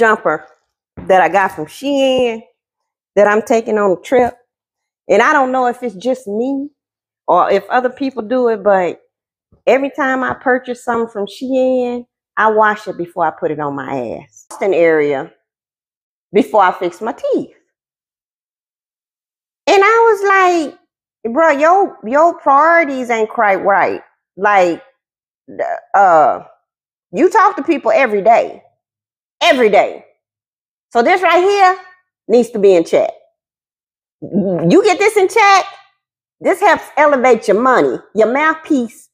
Jumper that I got from Shein that I'm taking on a trip. And I don't know if it's just me or if other people do it, but every time I purchase something from Shein, I wash it before I put it on my ass. Boston area before I fix my teeth. And I was like, bro, your priorities ain't quite right. Like, you talk to people every day. Every day. So this right here needs to be in check. You get this in check, this helps elevate your money, your mouthpiece.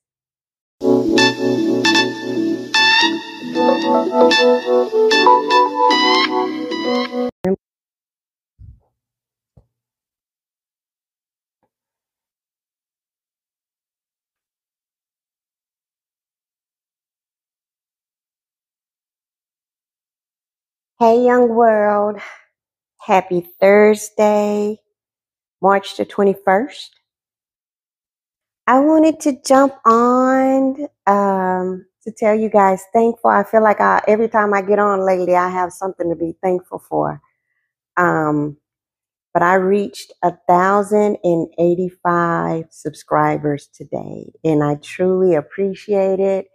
Hey, young world. Happy Thursday, March the 21st. I wanted to jump on to tell you guys thankful. I feel like every time I get on lately, I have something to be thankful for. But I reached 1,085 subscribers today, and I truly appreciate it.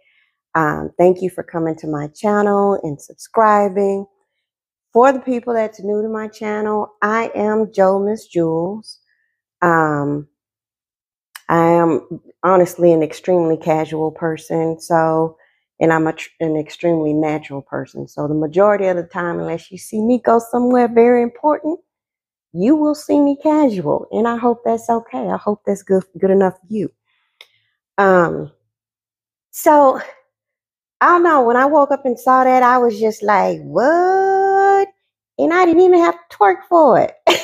Thank you for coming to my channel and subscribing. For the people that's new to my channel, I am Jo Miss Jules. I am honestly an extremely casual person, and I'm an extremely natural person. So the majority of the time, unless you see me go somewhere very important, you will see me casual, and I hope that's okay. I hope that's good enough for you. So I don't know. When I woke up and saw that, I was just like, what? And I didn't even have to twerk for it. It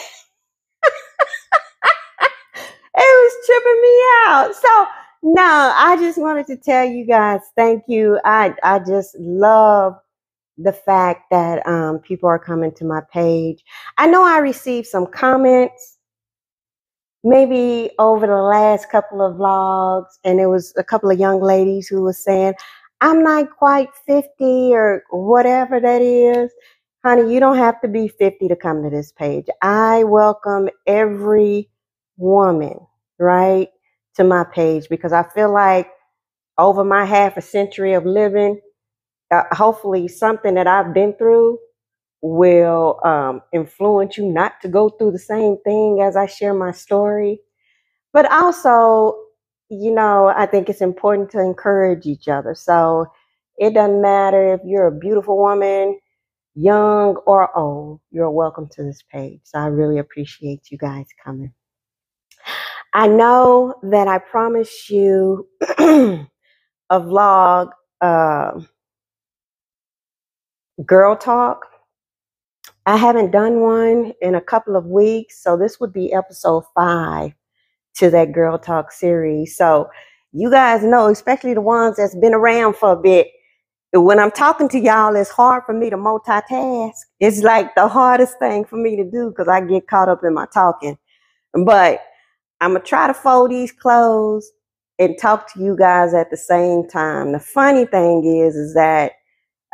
was tripping me out. So no, I just wanted to tell you guys, thank you. I just love the fact that people are coming to my page. I know I received some comments maybe over the last couple of vlogs, and it was a couple of young ladies who were saying, I'm not quite 50 or whatever that is. Honey, you don't have to be 50 to come to this page. I welcome every woman, right, to my page, because I feel like over my half a century of living, hopefully something that I've been through will influence you not to go through the same thing as I share my story. But also, I think it's important to encourage each other. So it doesn't matter if you're a beautiful woman, young or old, you're welcome to this page. So I really appreciate you guys coming. I know that I promised you a vlog, girl talk. I haven't done one in a couple of weeks, so this would be episode 5 to that girl talk series. So you guys know, especially the ones that's been around for a bit, when I'm talking to y'all, it's hard for me to multitask. It's like the hardest thing for me to do because I get caught up in my talking. But I'm going to try to fold these clothes and talk to you guys at the same time. The funny thing is that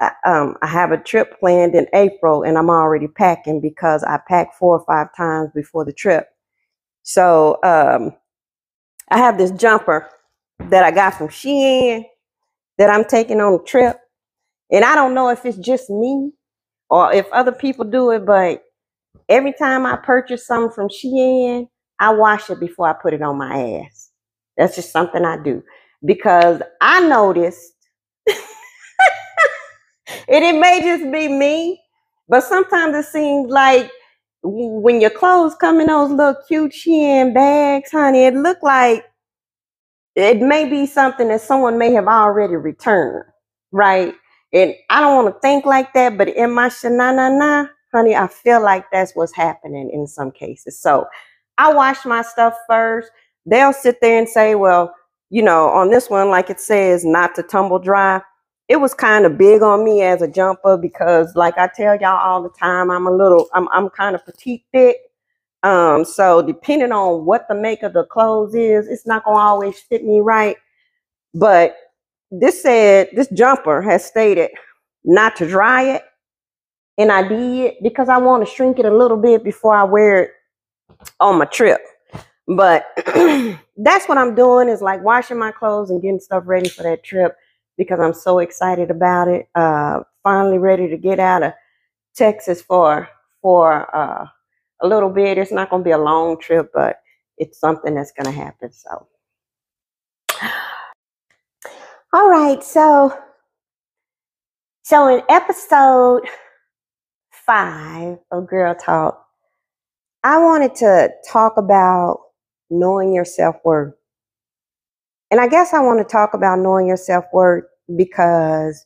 I have a trip planned in April, and I'm already packing because I packed 4 or 5 times before the trip. So I have this jumper that I got from Shein that I'm taking on a trip. And I don't know if it's just me or if other people do it, but every time I purchase something from Shein, I wash it before I put it on my ass. That's just something I do. Because I noticed, and it may just be me, but sometimes it seems like when your clothes come in those little cute Shein bags, honey, it look like it may be something that someone may have already returned, right? And I don't want to think like that, but in my shanana, honey, I feel like that's what's happening in some cases. So I wash my stuff first. They'll sit there and say, well, on this one, like it says, not to tumble dry. It was kind of big on me as a jumper because, like I tell y'all all the time, I'm kind of petite thick. So depending on what the make of the clothes is, it's not gonna always fit me right. But this jumper has stated not to dry it And I did because I want to shrink it a little bit before I wear it on my trip. But that's what I'm doing, is like washing my clothes and getting stuff ready for that trip, because I'm so excited about it. Finally ready to get out of Texas for a little bit. It's not going to be a long trip, but it's something that's going to happen. So, all right. So in episode 5 of Girl Talk, I wanted to talk about knowing your self-worth. And I guess I want to talk about knowing your self-worth because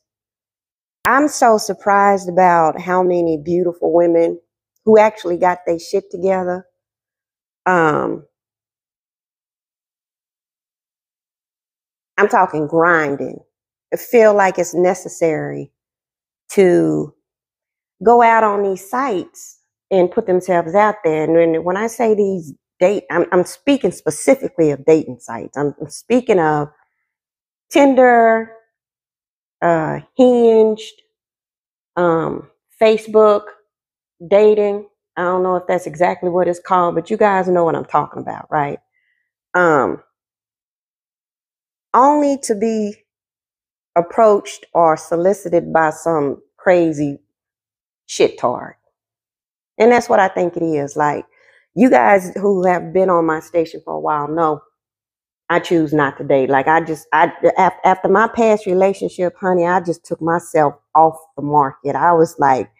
I'm so surprised about how many beautiful women who actually got their shit together. I'm talking grinding. I feel like it's necessary to go out on these sites and put themselves out there. And when I say these I'm speaking specifically of dating sites. I'm speaking of Tinder, Hinged, Facebook, dating. I don't know if that's exactly what it's called, but you guys know what I'm talking about, right? Only to be approached or solicited by some crazy shittard. And that's what I think it is. Like, you guys who have been on my station for a while know I choose not to date. Like, after my past relationship, honey, I just took myself off the market. I was like,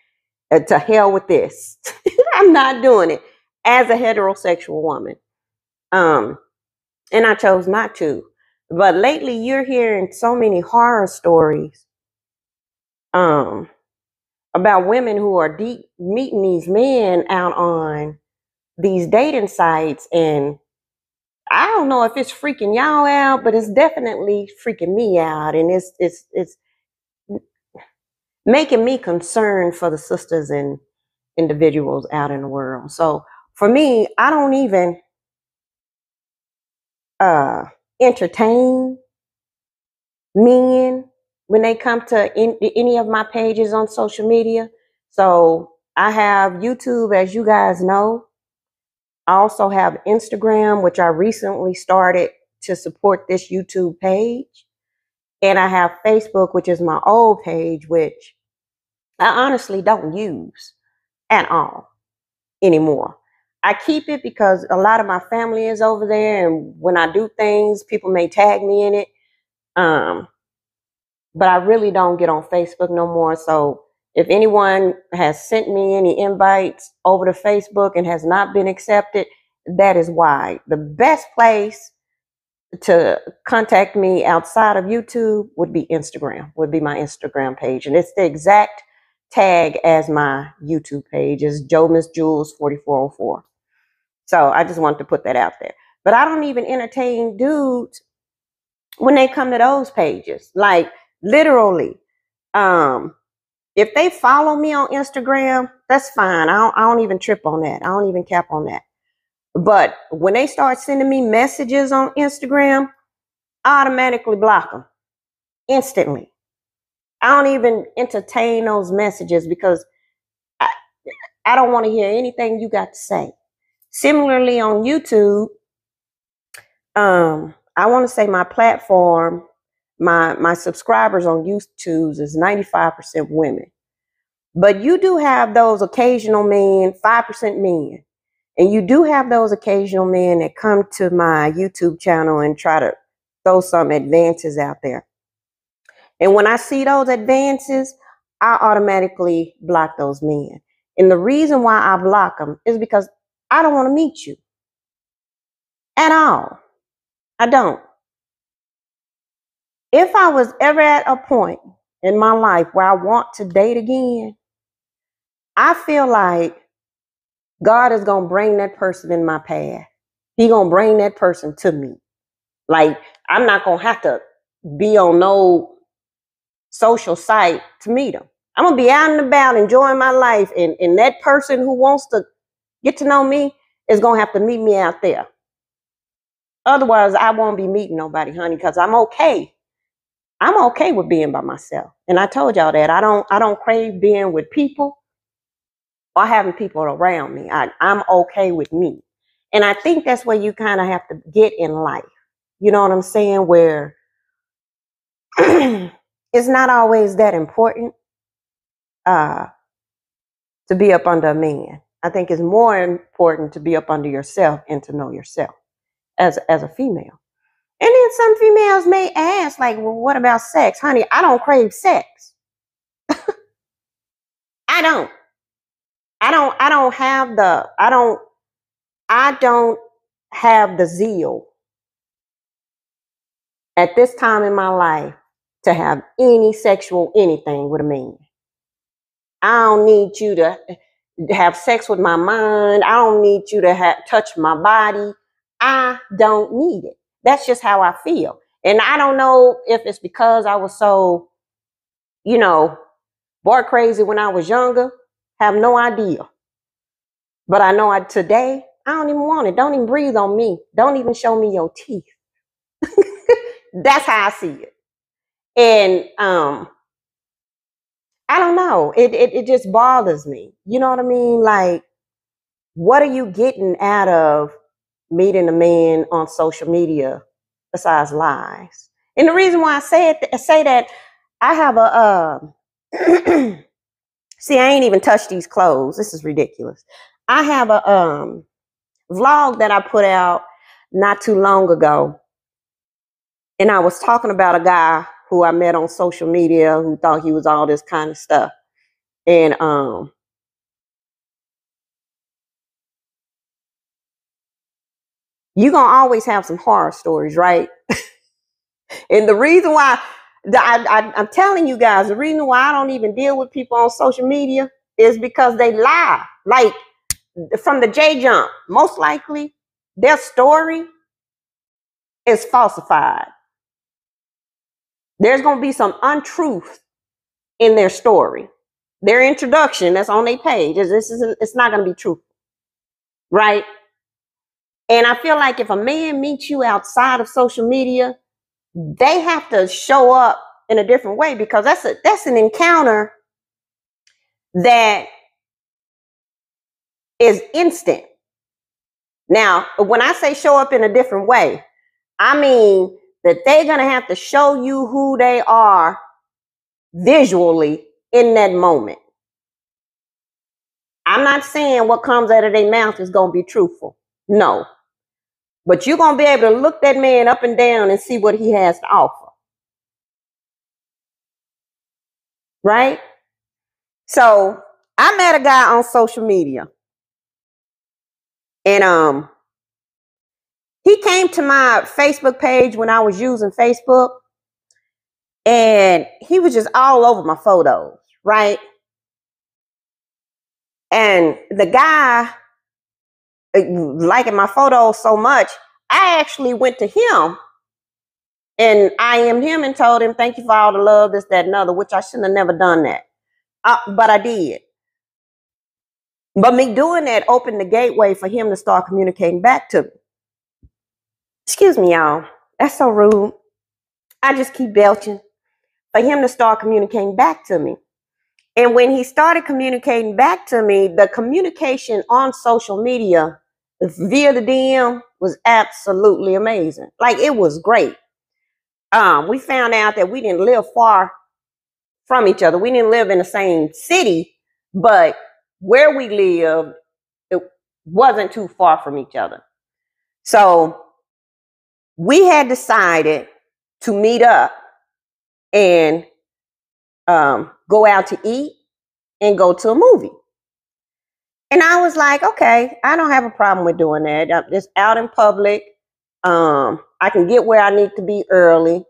to hell with this. I'm not doing it as a heterosexual woman. And I chose not to. But lately you're hearing so many horror stories about women who are meeting these men out on these dating sites, and I don't know if it's freaking y'all out, but it's definitely freaking me out, and it's making me concerned for the sisters and individuals out in the world. So for me, I don't even entertain men when they come to any of my pages on social media. So I have YouTube, as you guys know. I also have Instagram, which I recently started to support this YouTube page. And I have Facebook, which is my old page, which I honestly don't use at all anymore. I keep it because a lot of my family is over there, and when I do things, people may tag me in it. But I really don't get on Facebook no more. So if anyone has sent me any invites over to Facebook and has not been accepted, that is why. The best place to contact me outside of YouTube would be Instagram, would be my Instagram page. And it's the exact tag as my YouTube page, is Joe Miss Jules 4404. So I just wanted to put that out there. But I don't even entertain dudes when they come to those pages. Like, literally, if they follow me on Instagram, that's fine. I don't even trip on that. I don't even cap on that. But when they start sending me messages on Instagram, I automatically block them instantly. I don't even entertain those messages because I don't want to hear anything you got to say. Similarly, on YouTube, I want to say my platform, my subscribers on YouTube is 95% women. But you do have those occasional men, 5% men. And you do have those occasional men that come to my YouTube channel and try to throw some advances out there. And when I see those advances, I automatically block those men. And the reason why I block them is because I don't want to meet you at all. I don't. If I was ever at a point in my life where I want to date again, I feel like God is going to bring that person in my path. He's going to bring that person to me. Like, I'm not going to have to be on no social site to meet him. I'm going to be out and about enjoying my life. And that person who wants to get to know me is going to have to meet me out there. Otherwise, I won't be meeting nobody, honey, because I'm okay. I'm okay with being by myself. And I told y'all that I don't crave being with people. or having people around me. I'm okay with me. And I think that's where you kind of have to get in life. You know what I'm saying? Where it's not always that important uh, to be up under a man. I think it's more important to be up under yourself and to know yourself as a female. And then some females may ask, like, well, what about sex? Honey, I don't crave sex. I don't. I don't have the I don't have the zeal at this time in my life to have any sexual anything with a man. I don't need you to have sex with my mind. I don't need you to touch my body. I don't need it. That's just how I feel. And I don't know if it's because I was so, you know, boy crazy when I was younger. Have no idea. But I know today, I don't even want it. Don't even breathe on me. Don't even show me your teeth. That's how I see it. And I don't know. It just bothers me. You know what I mean? Like, what are you getting out of meeting a man on social media besides lies? And the reason why I say that, I have a see, I ain't even touched these clothes. This is ridiculous. I have a vlog that I put out not too long ago. And I was talking about a guy who I met on social media who thought he was all this kind of stuff. And you're going to always have some horror stories, right? And the reason why I'm telling you guys, the reason why I don't even deal with people on social media is because they lie. Like from the J Jump, most likely their story is falsified. There's going to be some untruth in their story. Their introduction that's on their page it's not going to be truthful, right? And I feel like if a man meets you outside of social media, they have to show up in a different way, because that's an encounter that is instant. Now, when I say show up in a different way, I mean that they're going to have to show you who they are visually in that moment. I'm not saying what comes out of their mouth is going to be truthful. No. But you're going to be able to look that man up and down and see what he has to offer. Right? So I met a guy on social media. And he came to my Facebook page when I was using Facebook. And he was just all over my photos, right? And the guy liking my photos so much, I actually went to him and IM'd him and told him, thank you for all the love, this, that, and other, which I shouldn't have never done that. But I did. But me doing that opened the gateway for him to start communicating back to me. Excuse me, y'all. That's so rude. I just keep belching. For him to start communicating back to me. And when he started communicating back to me, the communication on social media via the DM was absolutely amazing. Like, it was great. We found out that we didn't live far from each other. We didn't live in the same city, but where we lived, it wasn't too far from each other. So we had decided to meet up and go out to eat and go to a movie. And I was like, okay, I don't have a problem with doing that. I'm just out in public. I can get where I need to be early.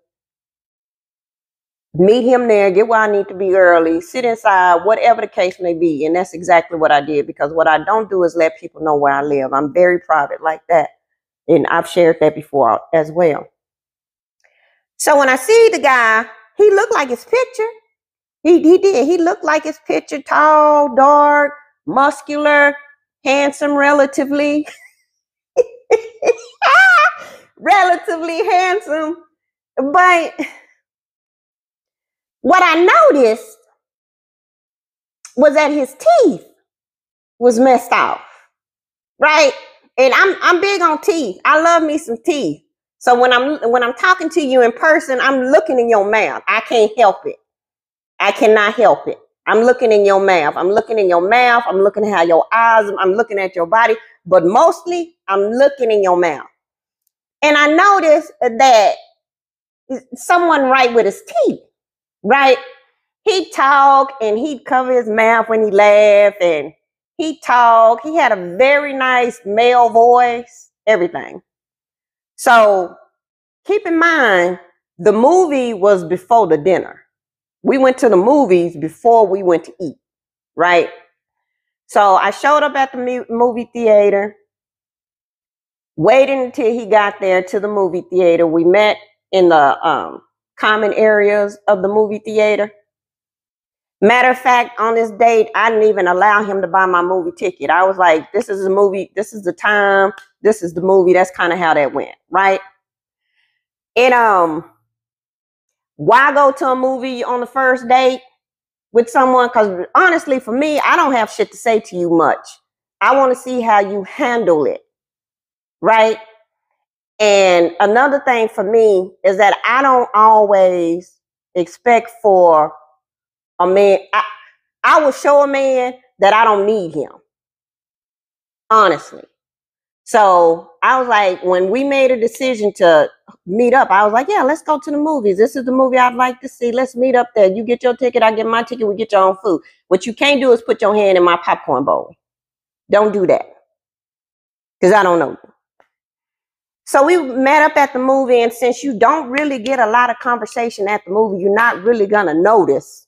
Meet him there, get where I need to be early, sit inside, whatever the case may be. And that's exactly what I did, because what I don't do is let people know where I live. I'm very private like that. And I've shared that before as well. So when I see the guy, he looked like his picture. He did. He looked like his picture, tall, dark, muscular, handsome, relatively. Relatively handsome. But what I noticed was that his teeth was messed off, right? And I'm big on teeth. I love me some teeth. So when I'm talking to you in person, I'm looking in your mouth. I can't help it. I cannot help it. I'm looking in your mouth. I'm looking in your mouth. I'm looking at how your eyes. I'm looking at your body. But mostly, I'm looking in your mouth. And I noticed that someone right with his teeth, right? He'd talk and he'd cover his mouth when he laughed, and he'd talk. He had a very nice male voice, everything. So keep in mind, the movie was before the dinner. We went to the movies before we went to eat, right? So I showed up at the movie theater, waited until he got there to the movie theater. We met in the common areas of the movie theater. Matter of fact, on this date, I didn't even allow him to buy my movie ticket. I was like, this is the movie, this is the time, this is the movie. That's kind of how that went, right? And why go to a movie on the first date with someone? Because honestly, for me, I don't have shit to say to you much. I want to see how you handle it, right? And another thing for me is that I don't always expect for a man. I will show a man that I don't need him, honestly. So I was like, when we made a decision to meet up, I was like, yeah, let's go to the movies. This is the movie I'd like to see. Let's meet up there. You get your ticket, I get my ticket, we get your own food. What you can't do is put your hand in my popcorn bowl. Don't do that, because I don't know you. So we met up at the movie, and since you don't really get a lot of conversation at the movie, you're not really gonna notice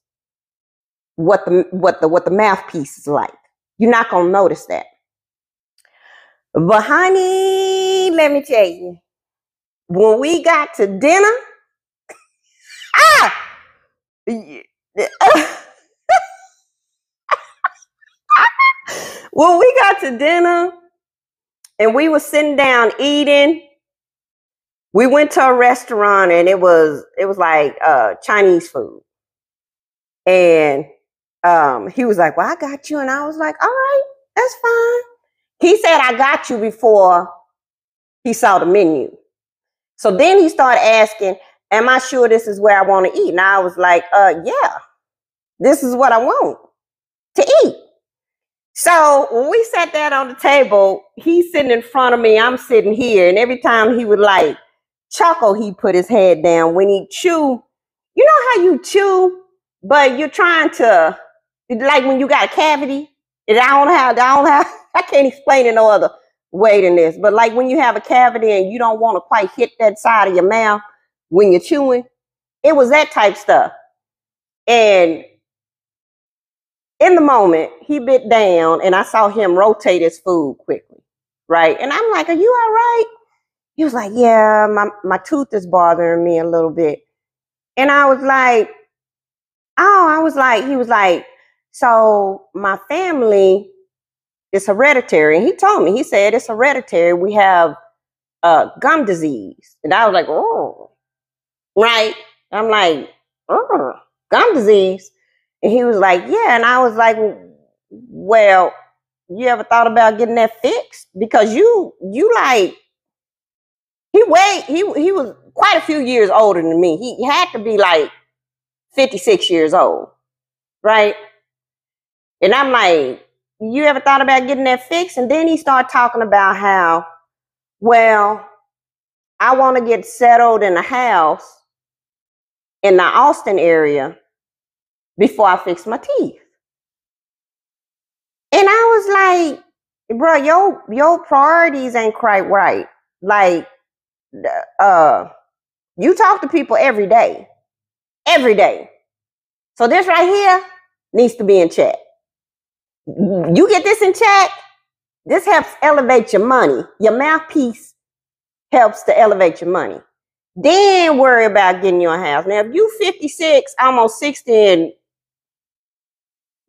what the mouthpiece is like. You're not gonna notice that. But honey, let me tell you, when we got to dinner, when we got to dinner and we were sitting down eating, we went to a restaurant, and it was like Chinese food. And he was like, well, I got you. And I was like, all right, that's fine. He said, I got you before he saw the menu. So then he started asking, am I sure this is where I want to eat? And I was like, yeah, this is what I want to eat. So when we sat down on the table, he's sitting in front of me, I'm sitting here. And every time he would like chuckle, he put his head down. When he chew, you know how you chew, but you're trying to, like when you got a cavity, and I can't explain it no other way than this. But like when you have a cavity and you don't want to quite hit that side of your mouth when you're chewing, it was that type stuff. And in the moment, he bit down, and I saw him rotate his food quickly, right? And I'm like, are you all right? He was like, yeah, my tooth is bothering me a little bit. And I was like, he was like, so my family is hereditary. And he told me, he said, it's hereditary. We have gum disease. And I was like, oh, right. I'm like, oh, gum disease. And he was like, yeah. And I was like, well, you ever thought about getting that fixed? Because you like, he was quite a few years older than me. He had to be like 56 years old, right? And I'm like, you ever thought about getting that fixed? And then he started talking about how, well, I want to get settled in a house in the Austin area before I fix my teeth. And I was like, bro, your priorities ain't quite right. Like, you talk to people every day. Every day. So this right here needs to be in check. You get this in check, this helps elevate your money. Your mouthpiece helps to elevate your money. Then worry about getting your house. Now, if you 56, almost 60, and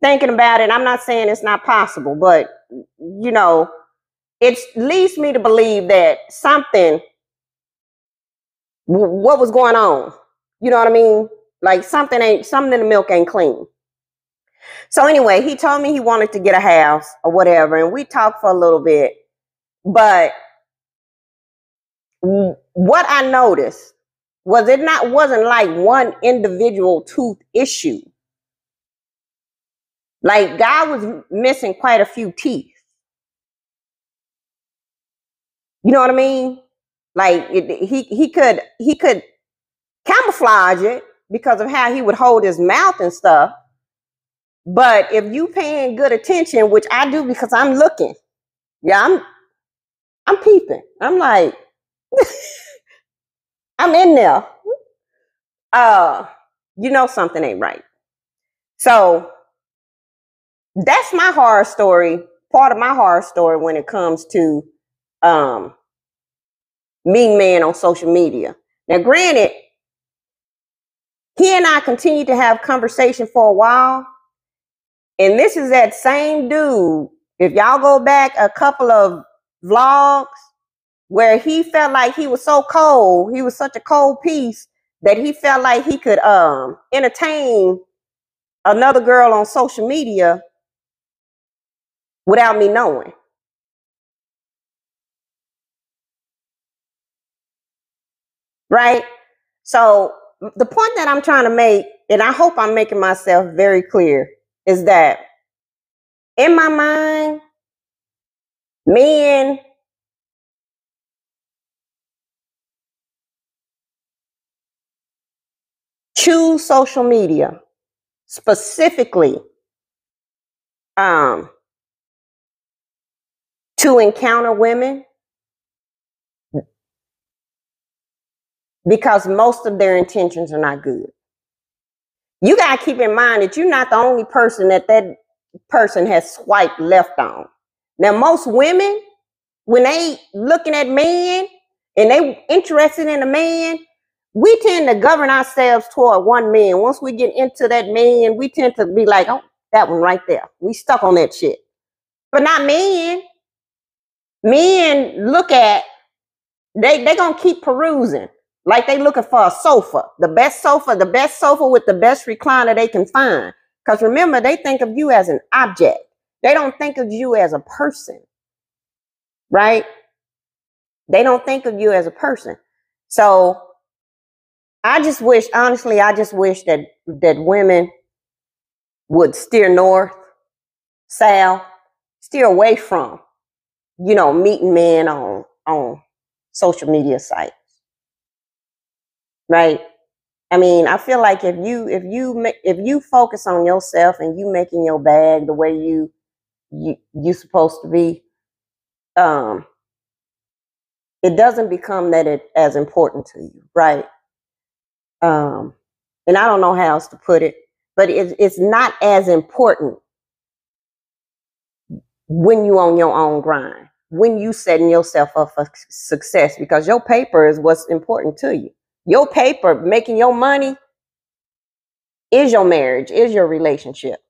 thinking about it, I'm not saying it's not possible, but, you know, it leads me to believe that something, what was going on? You know what I mean? Like something in the milk ain't clean. So anyway, he told me he wanted to get a house or whatever, and we talked for a little bit. But what I noticed wasn't like one individual tooth issue. Like, God was missing quite a few teeth. You know what I mean? Like he could camouflage it because of how he would hold his mouth and stuff. But if you paying good attention, which I do because I'm looking, yeah, I'm peeping. I'm like, I'm in there. You know something ain't right. So that's my horror story. Part of my horror story when it comes to meeting man on social media. Now, granted, he and I continued to have conversation for a while. And this is that same dude. If y'all go back a couple of vlogs where he felt like he was so cold, he was such a cold piece that he felt like he could entertain another girl on social media without me knowing. Right? So the point that I'm trying to make, and I hope I'm making myself very clear, is that in my mind, men choose social media specifically um, to encounter women because most of their intentions are not good. You got to keep in mind that you're not the only person that person has swiped left on. Now, most women, when they looking at men and they interested in a man, we tend to govern ourselves toward one man. Once we get into that man, we tend to be like, oh, that one right there. We stuck on that shit. But not men. Men look at, they gonna keep perusing. Like they looking for a sofa. The best sofa with the best recliner they can find. Because remember, they think of you as an object. They don't think of you as a person. Right? They don't think of you as a person. So I just wish that women would steer north, south, steer away from, meeting men on social media sites. Right? I mean, I feel like if you focus on yourself and you making your bag the way you supposed to be, it doesn't become that it as important to you, right? And I don't know how else to put it, but it's not as important when you on your own grind, when you setting yourself up for success, because your paper is what's important to you. Your paper, making your money, is your marriage, is your relationship.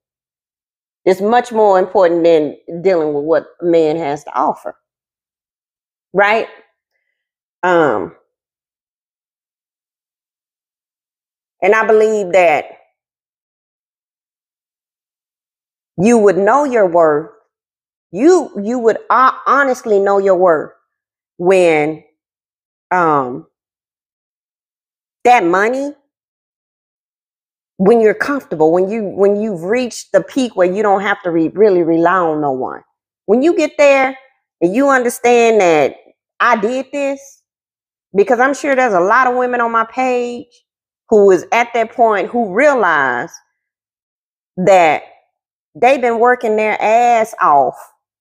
It's much more important than dealing with what a man has to offer. Right? And I believe that you would know your worth. You would honestly know your worth when that money, when you're comfortable, when you've reached the peak where you don't have to really rely on no one. When you get there and you understand that I did this, because I'm sure there's a lot of women on my page who is at that point who realize that they've been working their ass off,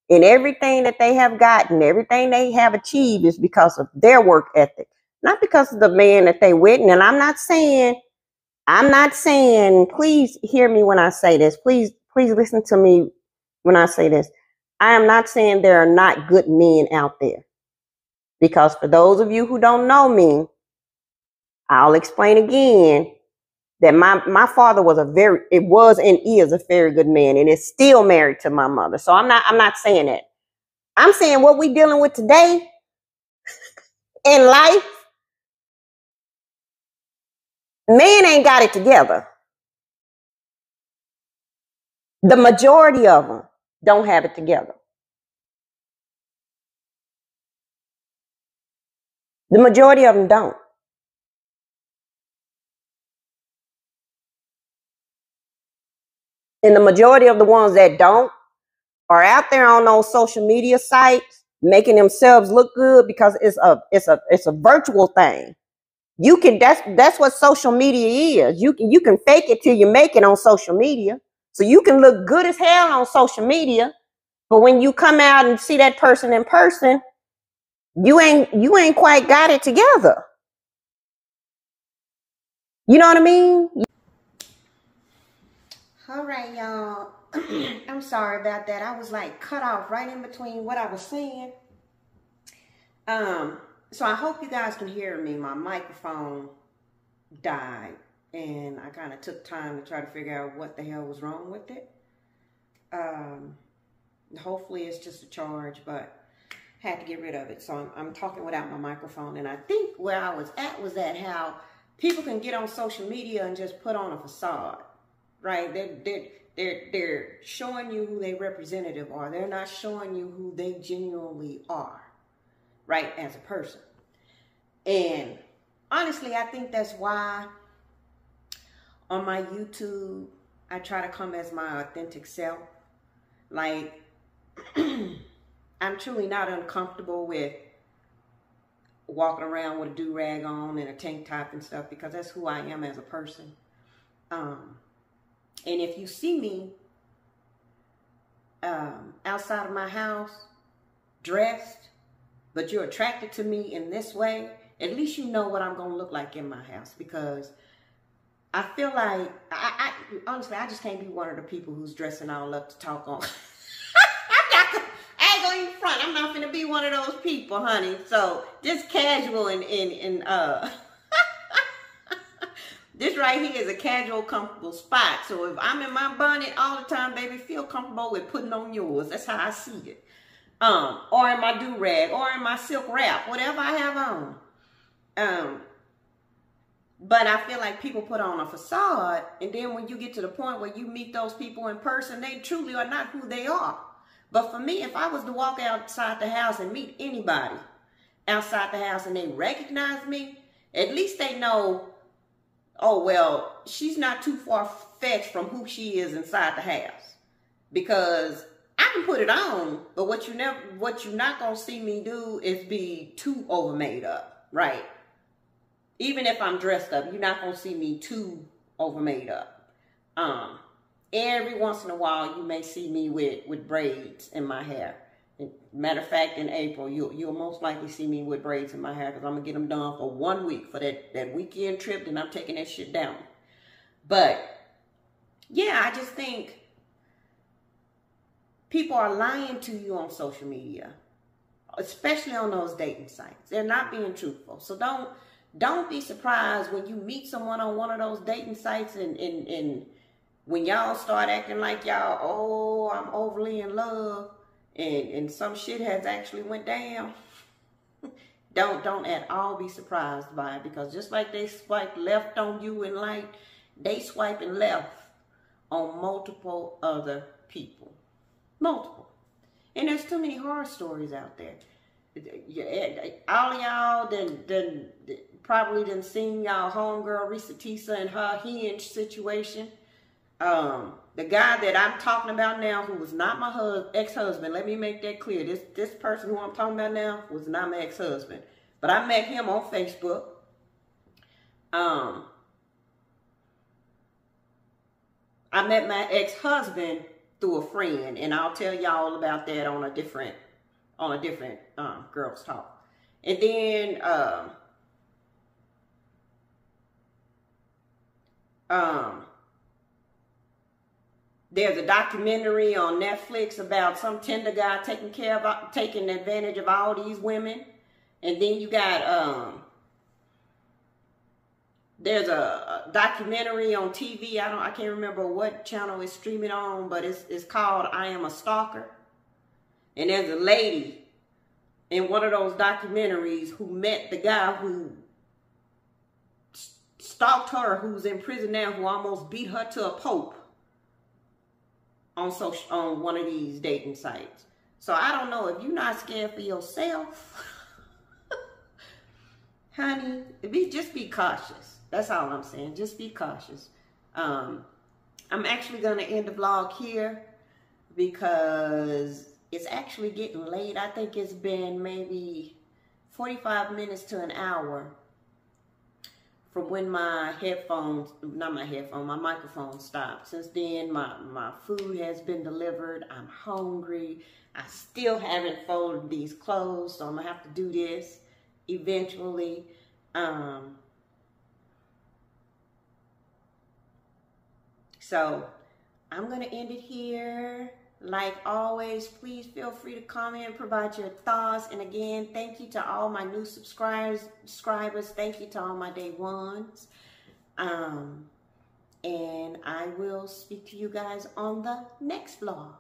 and everything that they have gotten, everything they have achieved is because of their work ethic, not because of the man that they with. And I'm not saying, please hear me when I say this. Please listen to me when I say this. I am not saying there are not good men out there. Because for those of you who don't know me, I'll explain again that my father was and is a very good man, and is still married to my mother. So I'm not saying that. I'm saying what we dealing with today in life, man ain't got it together. The majority of them don't have it together. The majority of them don't. And the majority of the ones that don't are out there on those social media sites making themselves look good because it's a virtual thing. You can that's what social media is. You can fake it till you make it on social media. So you can look good as hell on social media, but when you come out and see that person in person, you ain't quite got it together. You know what I mean? All right, y'all. I'm sorry about that. I was like cut off right in between what I was saying. So I hope you guys can hear me. My microphone died, and I kind of took time to try to figure out what the hell was wrong with it. Hopefully it's just a charge, but had to get rid of it. So I'm talking without my microphone, and I think where I was at was that how people can get on social media and just put on a facade, right? They're showing you who their representative are. They're not showing you who they genuinely are, right, as a person. And honestly, I think that's why on my YouTube, I try to come as my authentic self. Like, I'm truly not uncomfortable with walking around with a do-rag on and a tank top and stuff, because that's who I am as a person. And if you see me outside of my house dressed, but you're attracted to me in this way, at least you know what I'm going to look like in my house. Because I feel like, honestly, I just can't be one of the people who's dressing all up to talk on. I ain't going to even front. I'm not going to be one of those people, honey. So just casual and this right here is a casual, comfortable spot. So if I'm in my bonnet all the time, baby, feel comfortable with putting on yours. That's how I see it. Or in my do-rag, or in my silk wrap, whatever I have on. But I feel like people put on a facade, and then when you get to the point where you meet those people in person, they truly are not who they are. But for me, if I was to walk outside the house and meet anybody outside the house and they recognize me, at least they know, oh, well, she's not too far-fetched from who she is inside the house. Because I can put it on, but what you're not going to see me do is be too over made up, right? Even if I'm dressed up, you're not going to see me too over made up. Every once in a while, you may see me with braids in my hair. Matter of fact, in April, you'll most likely see me with braids in my hair, because I'm going to get them done for 1 week for that weekend trip, and I'm taking that shit down. But, yeah, I just think people are lying to you on social media, especially on those dating sites. They're not being truthful. So don't be surprised when you meet someone on one of those dating sites and when y'all start acting like y'all, oh, I'm overly in love, and some shit has actually went down. Don't at all be surprised by it, because just like they swipe left on you in light, they swiping left on multiple other people. Multiple. And there's too many horror stories out there. All of y'all probably done seen y'all homegirl Risa Tisa and her hinge situation. The guy that I'm talking about now, who was not my ex-husband, let me make that clear. This person who I'm talking about now was not my ex-husband. But I met him on Facebook. I met my ex-husband through a friend, and I'll tell y'all about that on a different Girls Talk. And then there's a documentary on Netflix about some tender guy taking advantage of all these women. And then you got there's a documentary on TV. I can't remember what channel it's streaming on, but it's called I Am a Stalker. And there's a lady in one of those documentaries who met the guy who stalked her, who's in prison now, who almost beat her to a pulp. on one of these dating sites. So I don't know, if you're not scared for yourself, honey, just be cautious. That's all I'm saying. Just be cautious. I'm actually going to end the vlog here because it's actually getting late. I think it's been maybe 45 minutes to an hour from when my microphone stopped. Since then, my food has been delivered. I'm hungry. I still haven't folded these clothes, so I'm gonna have to do this eventually. So I'm gonna end it here. Like always, please feel free to comment, provide your thoughts. And again, thank you to all my new subscribers. Thank you to all my day ones. And I will speak to you guys on the next vlog.